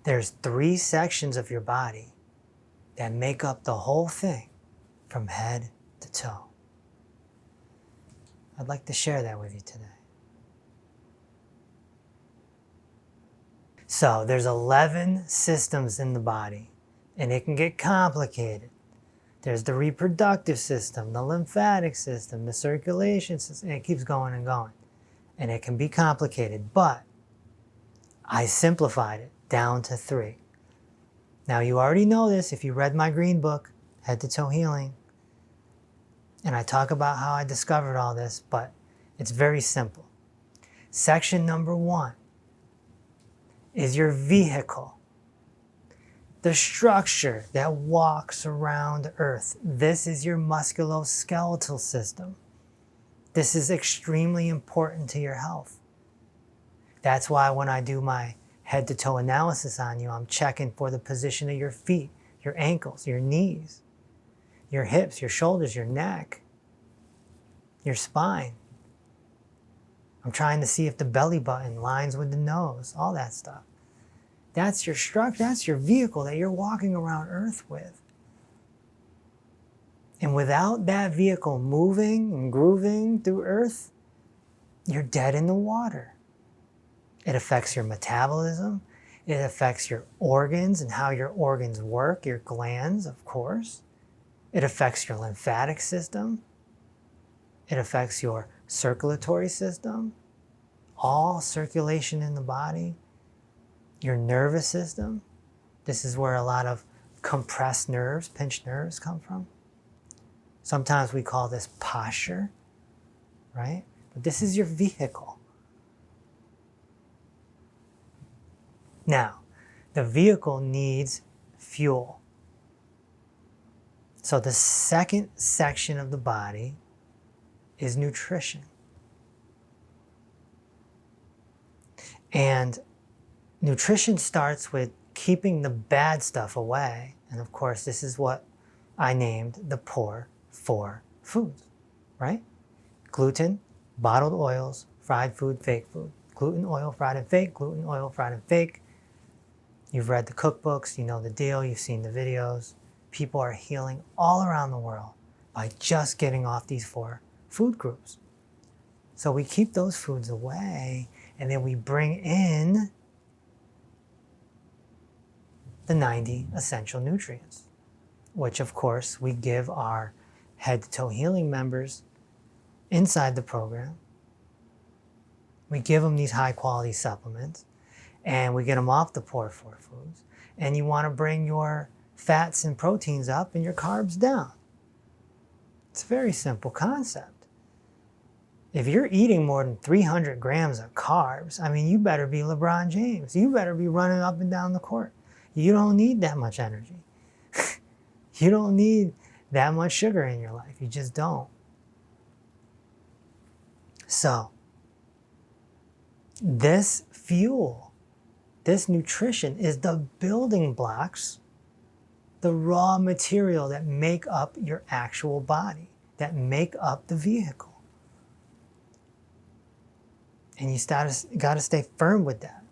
There's 3 sections of your body that make up the whole thing from head to toe. I'd like to share that with you today. So there's 11 systems in the body, and it can get complicated. There's the reproductive system, the lymphatic system, the circulation system, and it keeps going and going. And it can be complicated, but I simplified it down to 3. Now you already know this if you read my green book, Head to Toe Healing. And I talk about how I discovered all this, but it's very simple. Section number 1 is your vehicle. The structure that walks around Earth. This is your musculoskeletal system. This is extremely important to your health. That's why when I do my head to toe analysis on you, I'm checking for the position of your feet, your ankles, your knees, your hips, your shoulders, your neck, your spine. I'm trying to see if the belly button lines with the nose, all that stuff. That's your structure, that's your vehicle that you're walking around Earth with. And without that vehicle moving and grooving through Earth, you're dead in the water. It affects your metabolism. It affects your organs and how your organs work, your glands, of course. It affects your lymphatic system. It affects your circulatory system, all circulation in the body. Your nervous system. This is where a lot of compressed nerves, pinched nerves come from. Sometimes we call this posture, right? But this is your vehicle. Now, the vehicle needs fuel. So the second section of the body is nutrition. And nutrition starts with keeping the bad stuff away. And of course, this is what I named the poor 4 foods, right? Gluten, bottled oils, fried food, fake food. Gluten, oil, fried and fake, gluten, oil, fried and fake. You've read the cookbooks, you know the deal, you've seen the videos. People are healing all around the world by just getting off these 4 food groups. So we keep those foods away, and then we bring in the 90 essential nutrients, which of course we give our Head to Toe Healing members inside the program. We give them these high quality supplements and we get them off the poor 4 foods. And you want to bring your fats and proteins up and your carbs down. It's a very simple concept. If you're eating more than 300 grams of carbs, I mean, you better be LeBron James. You better be running up and down the court. You don't need that much energy. You don't need that much sugar in your life. You just don't. So, this fuel, this nutrition is the building blocks, the raw material that make up your actual body, that make up the vehicle. And you got to stay firm with that.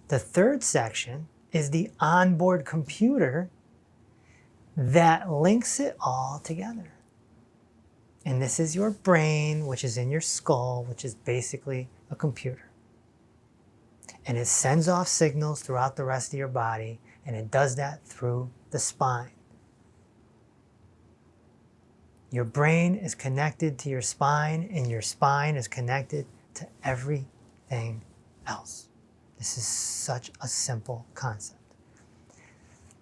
The third section is the onboard computer that links it all together. And this is your brain, which is in your skull, which is basically a computer. And it sends off signals throughout the rest of your body, and it does that through the spine. Your brain is connected to your spine, and your spine is connected to everything else. This is such a simple concept.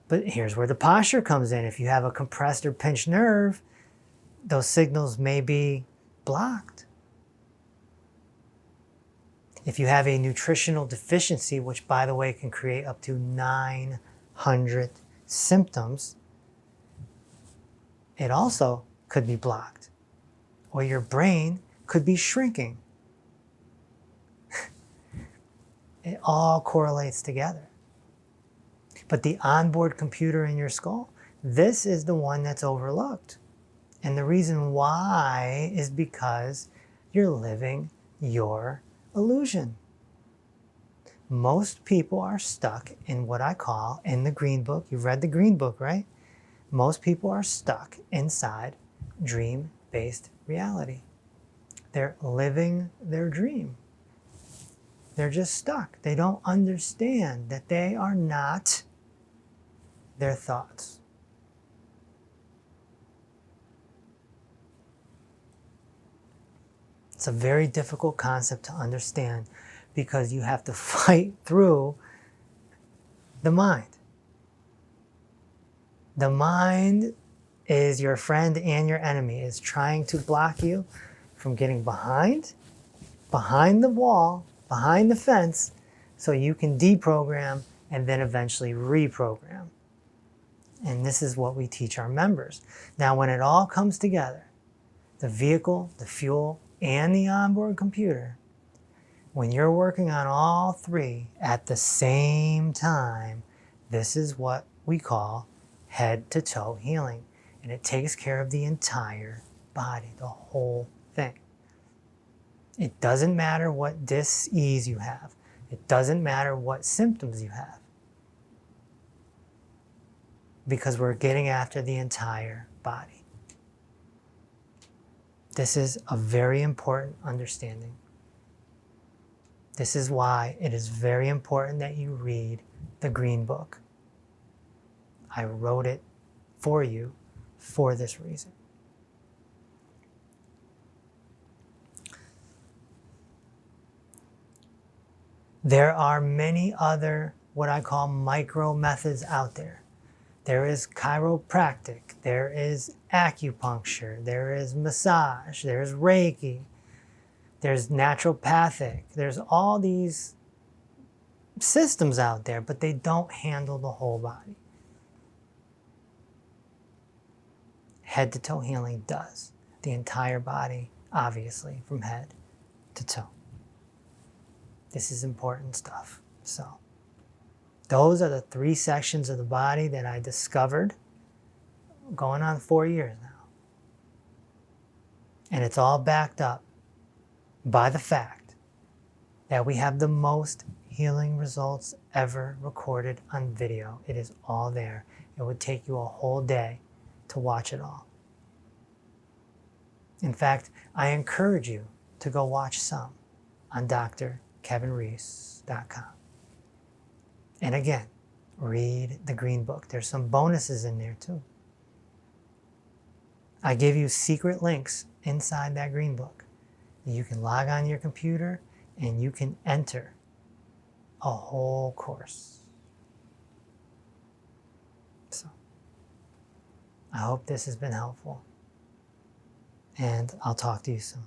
But here's where the posture comes in. If you have a compressed or pinched nerve, those signals may be blocked. If you have a nutritional deficiency, which by the way can create up to 900 symptoms, it also could be blocked. Or your brain could be shrinking. It all correlates together. But the onboard computer in your skull, this is the one that's overlooked. And the reason why is because you're living your illusion. Most people are stuck in what I call, in the Green Book, you've read the Green Book, right? Most people are stuck inside dream-based reality. They're living their dream. They're just stuck. They don't understand that they are not their thoughts. It's a very difficult concept to understand because you have to fight through the mind. The mind is your friend and your enemy. It's trying to block you from getting behind the wall, behind the fence, so you can deprogram and then eventually reprogram. And this is what we teach our members. Now, when it all comes together, the vehicle, the fuel, and the onboard computer, when you're working on all three at the same time, this is what we call head to toe healing. And it takes care of the entire body, the whole thing. It doesn't matter what dis-ease you have. It doesn't matter what symptoms you have. Because we're getting after the entire body. This is a very important understanding. This is why it is very important that you read the Green Book. I wrote it for you for this reason. There are many other what I call micro methods out there. There is chiropractic, there is acupuncture, there is massage, there's Reiki, there's naturopathic, there's all these systems out there, but they don't handle the whole body. Head to toe healing does. The entire body, obviously, from head to toe. This is important stuff. So, those are the 3 sections of the body that I discovered going on 4 years now. And it's all backed up by the fact that we have the most healing results ever recorded on video. It is all there. It would take you a whole day to watch it all. In fact, I encourage you to go watch some on drkevinreese.com. And again, read the Green Book. There's some bonuses in there too. I give you secret links inside that Green Book. You can log on your computer and you can enter a whole course. So, I hope this has been helpful. And I'll talk to you soon.